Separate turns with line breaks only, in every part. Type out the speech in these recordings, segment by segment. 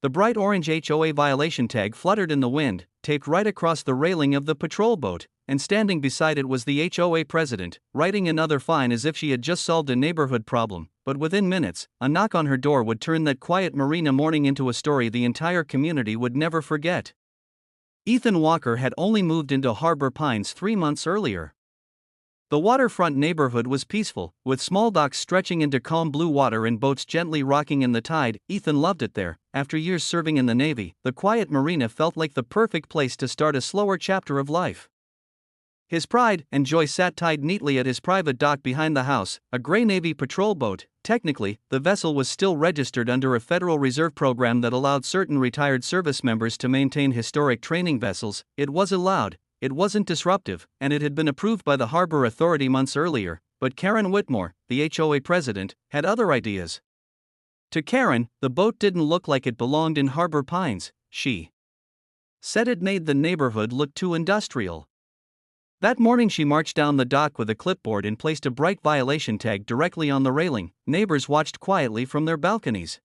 The bright orange HOA violation tag fluttered in the wind, taped right across the railing of the patrol boat, and standing beside it was the HOA president, writing another fine as if she had just solved a neighborhood problem. But within minutes, a knock on her door would turn that quiet marina morning into a story the entire community would never forget. Ethan Walker had only moved into Harbor Pines 3 months earlier. The waterfront neighborhood was peaceful, with small docks stretching into calm blue water and boats gently rocking in the tide. Ethan loved it there. After years serving in the Navy, the quiet marina felt like the perfect place to start a slower chapter of life. His pride and joy sat tied neatly at his private dock behind the house, a gray Navy patrol boat. Technically, the vessel was still registered under a Federal Reserve program that allowed certain retired service members to maintain historic training vessels. It was allowed. It wasn't disruptive, and it had been approved by the Harbor Authority months earlier, but Karen Whitmore, the HOA president, had other ideas. To Karen, the boat didn't look like it belonged in Harbor Pines. She said it made the neighborhood look too industrial. That morning she marched down the dock with a clipboard and placed a bright violation tag directly on the railing. Neighbors watched quietly from their balconies.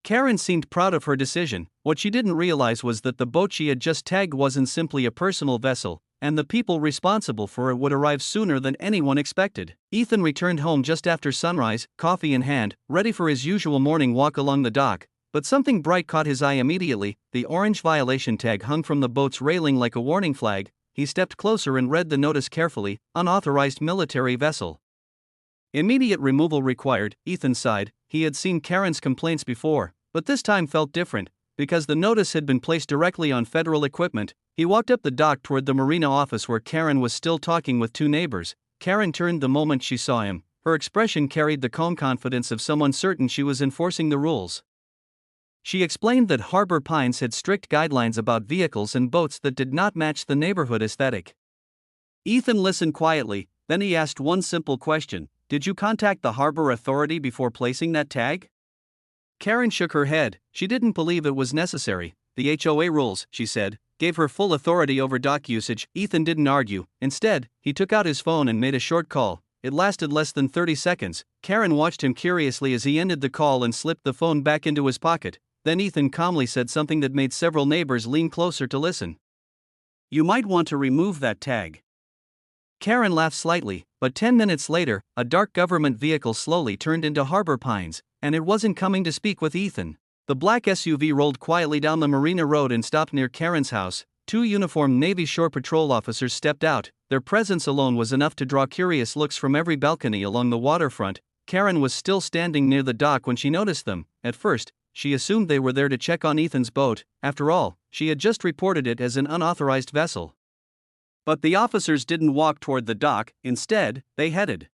Karen seemed proud of her decision. What she didn't realize was that the boat she had just tagged wasn't simply a personal vessel, and the people responsible for it would arrive sooner than anyone expected. Ethan returned home just after sunrise, coffee in hand, ready for his usual morning walk along the dock, but something bright caught his eye immediately. The orange violation tag hung from the boat's railing like a warning flag. He stepped closer and read the notice carefully: unauthorized military vessel. Immediate removal required. Ethan sighed. He had seen Karen's complaints before, but this time felt different, because the notice had been placed directly on federal equipment. He walked up the dock toward the marina office where Karen was still talking with 2 neighbors. Karen turned the moment she saw him. Her expression carried the calm confidence of someone certain she was enforcing the rules. She explained that Harbor Pines had strict guidelines about vehicles and boats that did not match the neighborhood aesthetic. Ethan listened quietly, then he asked one simple question: "Did you contact the Harbor Authority before placing that tag?" Karen shook her head. She didn't believe it was necessary. The HOA rules, she said, gave her full authority over dock usage. Ethan didn't argue. Instead, he took out his phone and made a short call. It lasted less than 30 seconds. Karen watched him curiously as he ended the call and slipped the phone back into his pocket. Then Ethan calmly said something that made several neighbors lean closer to listen. "You might want to remove that tag." Karen laughed slightly, but 10 minutes later, a dark government vehicle slowly turned into Harbor Pines, and it wasn't coming to speak with Ethan. The black SUV rolled quietly down the marina road and stopped near Karen's house. 2 uniformed Navy Shore Patrol officers stepped out. Their presence alone was enough to draw curious looks from every balcony along the waterfront. Karen was still standing near the dock when she noticed them. At first, she assumed they were there to check on Ethan's boat. After all, she had just reported it as an unauthorized vessel. But the officers didn't walk toward the dock. Instead, they headed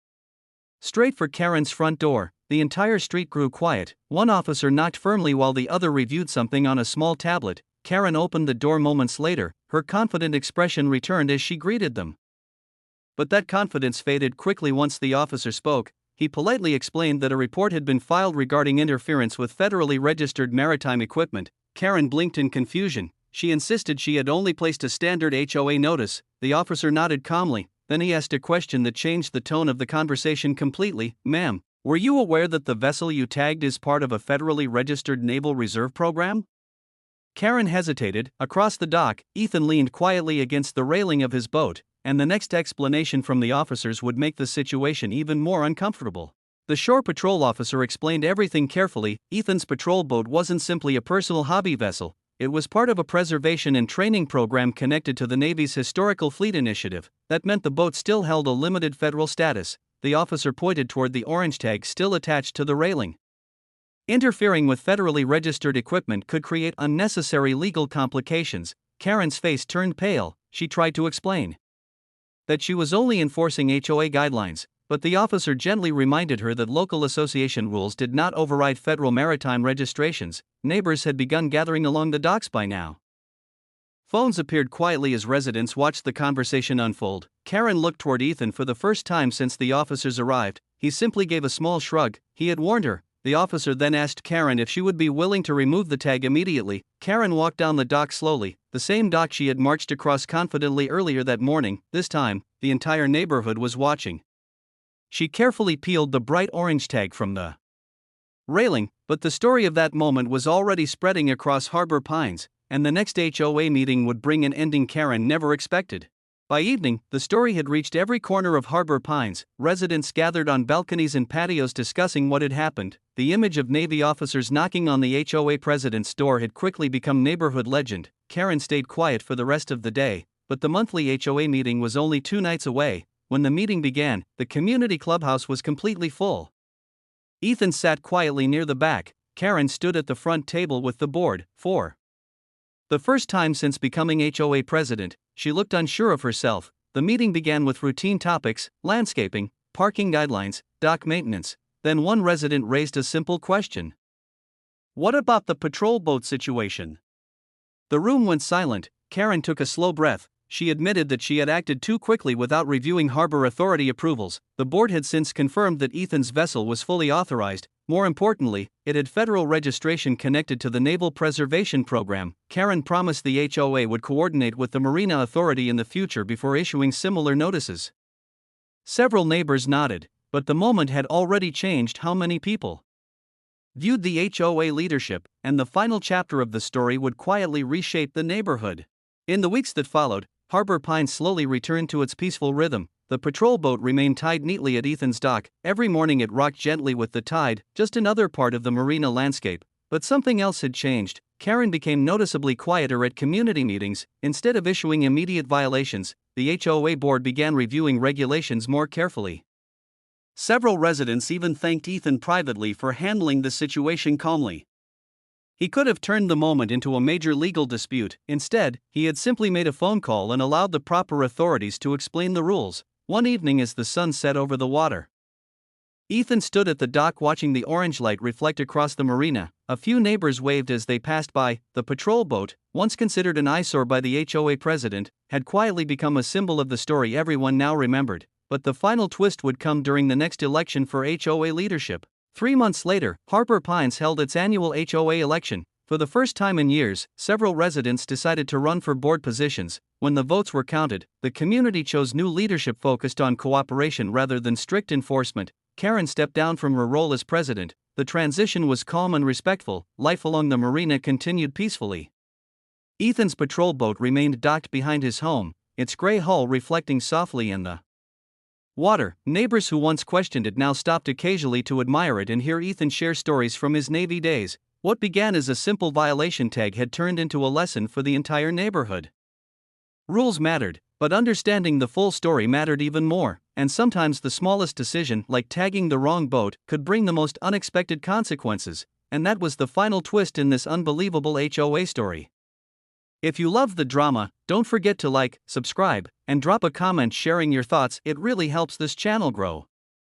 straight for Karen's front door. The entire street grew quiet. One officer knocked firmly while the other reviewed something on a small tablet. Karen opened the door moments later. Her confident expression returned as she greeted them. But that confidence faded quickly once the officer spoke. He politely explained that a report had been filed regarding interference with federally registered maritime equipment. Karen blinked in confusion. She insisted she had only placed a standard HOA notice. The officer nodded calmly. Then he asked a question that changed the tone of the conversation completely. "Ma'am, were you aware that the vessel you tagged is part of a federally registered Naval Reserve program?" Karen hesitated. Across the dock, Ethan leaned quietly against the railing of his boat, and the next explanation from the officers would make the situation even more uncomfortable. The shore patrol officer explained everything carefully. Ethan's patrol boat wasn't simply a personal hobby vessel. It was part of a preservation and training program connected to the Navy's Historical Fleet Initiative. That meant the boat still held a limited federal status. The officer pointed toward the orange tag still attached to the railing. Interfering with federally registered equipment could create unnecessary legal complications. Karen's face turned pale. She tried to explain that she was only enforcing HOA guidelines, but the officer gently reminded her that local association rules did not override federal maritime registrations. Neighbors had begun gathering along the docks by now. Phones appeared quietly as residents watched the conversation unfold. Karen looked toward Ethan for the first time since the officers arrived. He simply gave a small shrug. He had warned her. The officer then asked Karen if she would be willing to remove the tag immediately. Karen walked down the dock slowly, the same dock she had marched across confidently earlier that morning. This time, the entire neighborhood was watching. She carefully peeled the bright orange tag from the railing, but the story of that moment was already spreading across Harbor Pines, and the next HOA meeting would bring an ending Karen never expected. By evening, the story had reached every corner of Harbor Pines. Residents gathered on balconies and patios discussing what had happened. The image of Navy officers knocking on the HOA president's door had quickly become neighborhood legend. Karen stayed quiet for the rest of the day, but the monthly HOA meeting was only 2 nights away. When the meeting began, the community clubhouse was completely full. Ethan sat quietly near the back. Karen stood at the front table with the board. For the first time since becoming HOA president, she looked unsure of herself. The meeting began with routine topics: landscaping, parking guidelines, dock maintenance. Then one resident raised a simple question. What about the patrol boat situation? The room went silent. Karen took a slow breath. She admitted that she had acted too quickly without reviewing harbor authority approvals. The board had since confirmed that Ethan's vessel was fully authorized. More importantly, it had federal registration connected to the Naval Preservation Program. Karen promised the HOA would coordinate with the Marina Authority in the future before issuing similar notices. Several neighbors nodded, but the moment had already changed how many people viewed the HOA leadership, and the final chapter of the story would quietly reshape the neighborhood. In the weeks that followed, Harbor Pines slowly returned to its peaceful rhythm. The patrol boat remained tied neatly at Ethan's dock. Every morning it rocked gently with the tide, just another part of the marina landscape. But something else had changed. Karen became noticeably quieter at community meetings. Instead of issuing immediate violations, the HOA board began reviewing regulations more carefully. Several residents even thanked Ethan privately for handling the situation calmly. He could have turned the moment into a major legal dispute. Instead, he had simply made a phone call and allowed the proper authorities to explain the rules. One evening, as the sun set over the water, Ethan stood at the dock watching the orange light reflect across the marina. A few neighbors waved as they passed by. The patrol boat, once considered an eyesore by the HOA president, had quietly become a symbol of the story everyone now remembered. But the final twist would come during the next election for HOA leadership. 3 months later, Harbor Pines held its annual HOA election. For the first time in years, several residents decided to run for board positions. When the votes were counted, the community chose new leadership focused on cooperation rather than strict enforcement. Karen stepped down from her role as president. The transition was calm and respectful. Life along the marina continued peacefully. Ethan's patrol boat remained docked behind his home, its gray hull reflecting softly in the water. Neighbors who once questioned it now stopped occasionally to admire it and hear Ethan share stories from his Navy days. What began as a simple violation tag had turned into a lesson for the entire neighborhood. Rules mattered, but understanding the full story mattered even more, and sometimes the smallest decision, like tagging the wrong boat, could bring the most unexpected consequences, and that was the final twist in this unbelievable HOA story. If you love the drama, don't forget to like, subscribe, and drop a comment sharing your thoughts. It really helps this channel grow.